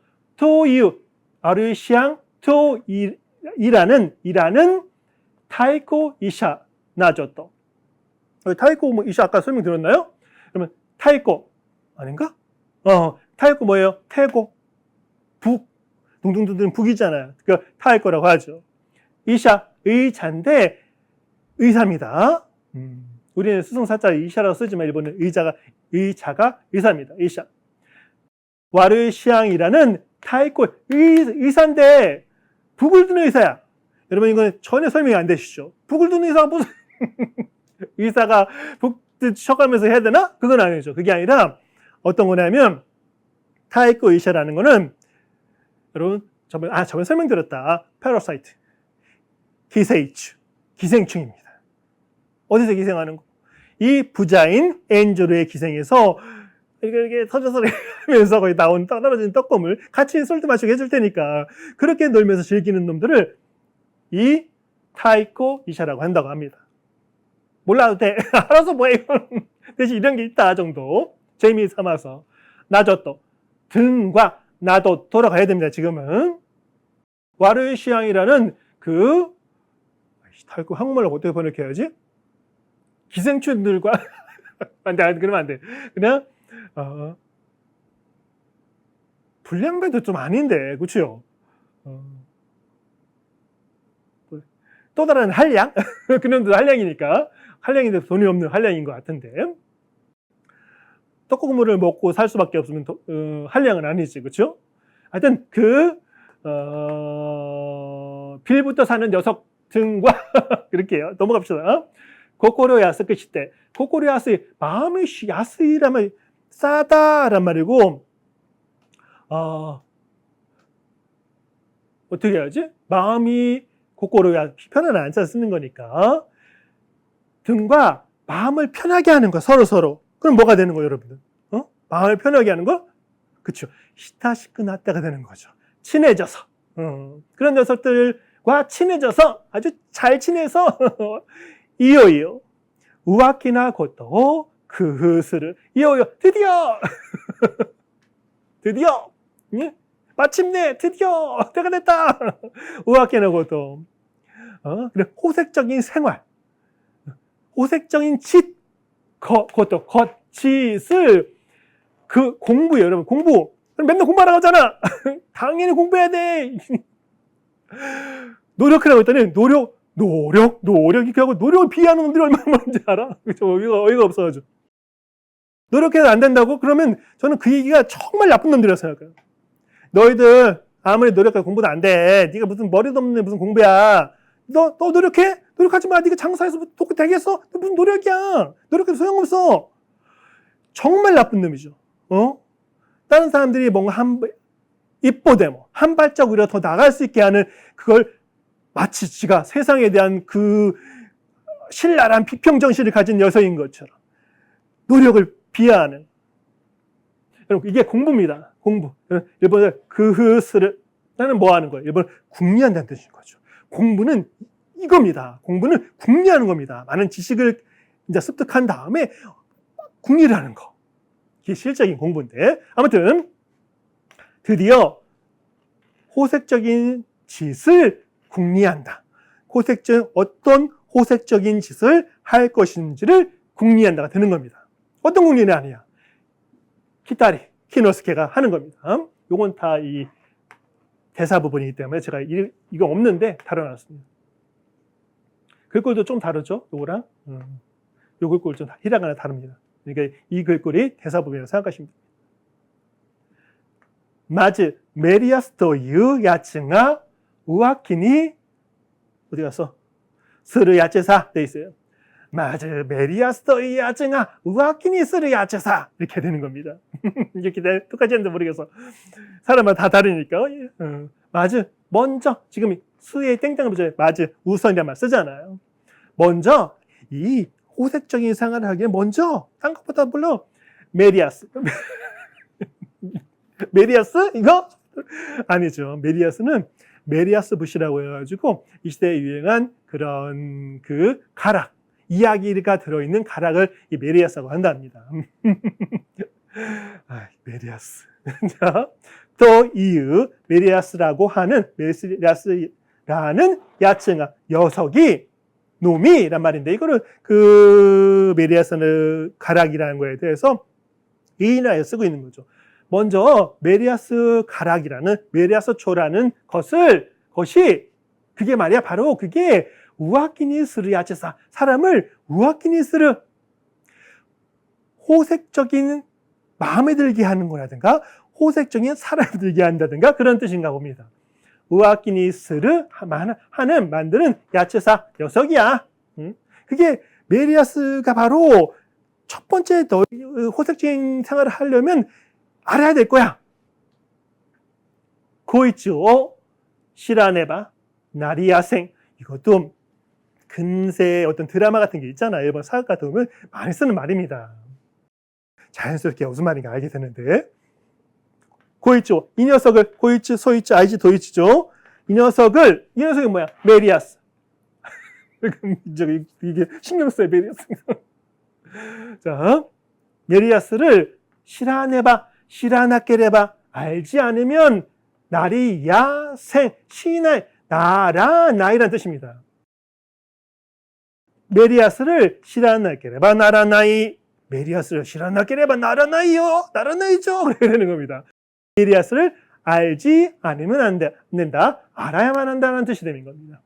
와르이시앙 토이라는 타이코 이샤 나조토. 타이코 이샤 아까 설명 들었나요? 그러면 타이코 아닌가? 타이코 뭐예요? 태고 북 둥둥둥둥 북이잖아요. 그 타이코라고 하죠. 이샤 의자인데 의사입니다. 우리는 수성사자 이샤라고 쓰지만 일본은 의자가 의사입니다. 이샤. 와르시앙이라는 타이코 의사인데 북을 두는 의사야. 여러분 이건 전혀 설명이 안 되시죠? 북을 두는 의사가 무슨 의사가 북 쳐가면서 해야 되나? 그건 아니죠. 그게 아니라 어떤 거냐면 타이코 의샤라는 거는 여러분 저번에 설명드렸다. 패러사이트 기생충입니다. 어디서 기생하는 거? 이 부자인 엔조르의 기생에서 이렇게 터져서 하면서 거기 떨어진 떡곰을 같이 솔트 마시고 해줄 테니까 그렇게 놀면서 즐기는 놈들을 이 타이코 이샤라고 한다고 합니다. 몰라도 돼. 알아서 뭐해. 대신 이런 게 있다 정도 재미 삼아서 나조또 등과 나도 돌아가야 됩니다. 지금은 와르시앙이라는 타이코 한국말로 어떻게 번역해야지? 기생충들과 그러면 안 돼. 그냥 불량배도 좀 아닌데, 그렇죠? 또 다른 한량? 그놈도 한량이니까 한량인데 돈이 없는 한량인 것 같은데 떡국물을 먹고 살 수밖에 없으면 한량은 아니지, 그렇죠? 하여튼 빌부터 사는 녀석 등과 그렇게요. 넘어갑시다. 고코로 야스크 시대. 고코로 야스이 마음이 야스이라면 싸다란 말이고 어떻게 해야지? 마음이 고코로 야 편안한 안자 쓰는 거니까 등과 마음을 편하게 하는 거, 서로. 그럼 뭐가 되는 거예요, 여러분들? 마음을 편하게 하는 거? 그쵸. 히타시크나떼가 되는 거죠. 친해져서. 그런 녀석들과 친해져서, 아주 잘 친해서, 이요이요. 우아키나 고토, 그스를, 이요이요. 드디어! 예? 마침내 드디어 때가 됐다. 우아키나 고토. 그래, 호색적인 생활. 호색적인 짓. 짓을, 그 공부예요, 여러분. 공부. 맨날 공부하라고 하잖아. 당연히 공부해야 돼. 노력하라고 했더니, 이렇게 하고, 노력을 비하는 놈들이 얼마나 많은지 알아? 그쵸? 어이가 없어가지고. 노력해서 안 된다고? 그러면 저는 그 얘기가 정말 나쁜 놈들이라고 생각해요. 너희들, 아무리 노력해서 공부도 안 돼. 네가 무슨 머리도 없는 무슨 공부야. 너 노력해? 노력하지 마. 네가 장사해서 독 되겠어? 무슨 노력이야. 노력해도 소용없어. 정말 나쁜 놈이죠. 다른 사람들이 뭔가 입보되모, 한 발자국이라도 더 나갈 수 있게 하는 그걸 마치 지가 세상에 대한 그 신랄한 비평정신을 가진 녀석인 것처럼 노력을 비하하는. 여러분, 이게 공부입니다. 공부. 일본에서 그흐스를 나는 뭐 하는 거예요? 일본은 궁리한다는 뜻인 거죠. 공부는 이겁니다. 공부는 궁리하는 겁니다. 많은 지식을 이제 습득한 다음에 궁리를 하는 거. 이게 실적인 공부인데, 아무튼 드디어 호색적인 짓을 궁리한다. 어떤 호색적인 짓을 할 것인지를 궁리한다가 되는 겁니다. 어떤 궁리는 아니야. 키노스케가 하는 겁니다. 요건 다 이 대사 부분이기 때문에 제가 이거 없는데 다뤄놨습니다. 글꼴도 좀 다르죠? 요거랑 요 글꼴 좀 히라가나 다릅니다. 그러니까 이 글꼴이 대사 부분이라고 생각하시면 됩니다. 마즈 메리아스というやつが 우아키니 어디 갔어? 스르 야채사 돼 있어요. 마즈 메리아스というやつが 우아키니 스르 야채사 이렇게 되는 겁니다. 이렇게 똑같이 했는데 모르겠어. 사람마다 다 다르니까. 마즈 먼저 지금 수의 땡땡을 붙여요. 마즈 우선이란 말 쓰잖아요. 먼저 이 호색적인 생활을 하기에 먼저 딴 것보다 물론 메리아스 메리아스? 이거? 아니죠. 메리아스는 메리아스 붓이라고 해가지고 이 시대에 유행한 그런 그 가락, 이야기가 들어있는 가락을 이 메리아스라고 한답니다. 메리아스. 자, 또 이유 메리아스라고 하는 메리아스라는 야채가 녀석이 놈이란 말인데 이거는 그 메리아스는 가락이라는 거에 대해서 이인하여 쓰고 있는 거죠. 먼저 메리아스 가락이라는 메리아스 초라는 것이 그게 말이야 바로 그게 우아키니스르 야채사 사람을 우아키니스르 호색적인 마음에 들게 하는 거라든가 호색적인 사람에 들게 한다든가 그런 뜻인가 봅니다. 우아키니스르 만드는 야채사 녀석이야. 그게 메리아스가 바로 첫 번째 호색적인 생활을 하려면 알아야 될 거야. 고이치오 시라네바 나리야생 이것도 근세 어떤 드라마 같은 게 있잖아요. 일본 사극 같은 거 보면 많이 쓰는 말입니다. 자연스럽게 무슨 말인가 알게 되는데 고이치오 이 녀석을 고이치 소이치 아이치 도이치죠. 이 녀석이 뭐야? 메리아스. 이게 신경 써요 메리아스. 자 메리아스를 시라나케레바 알지 않으면 나리야생 나라나이라는 뜻입니다. 메리아스를 시라나케레바 나라나이 메리아스를 시라나케레바 나라나이죠 그래야 되는 겁니다. 메리아스를 알지 않으면 안 된다 알아야만 한다는 뜻이 되는 겁니다.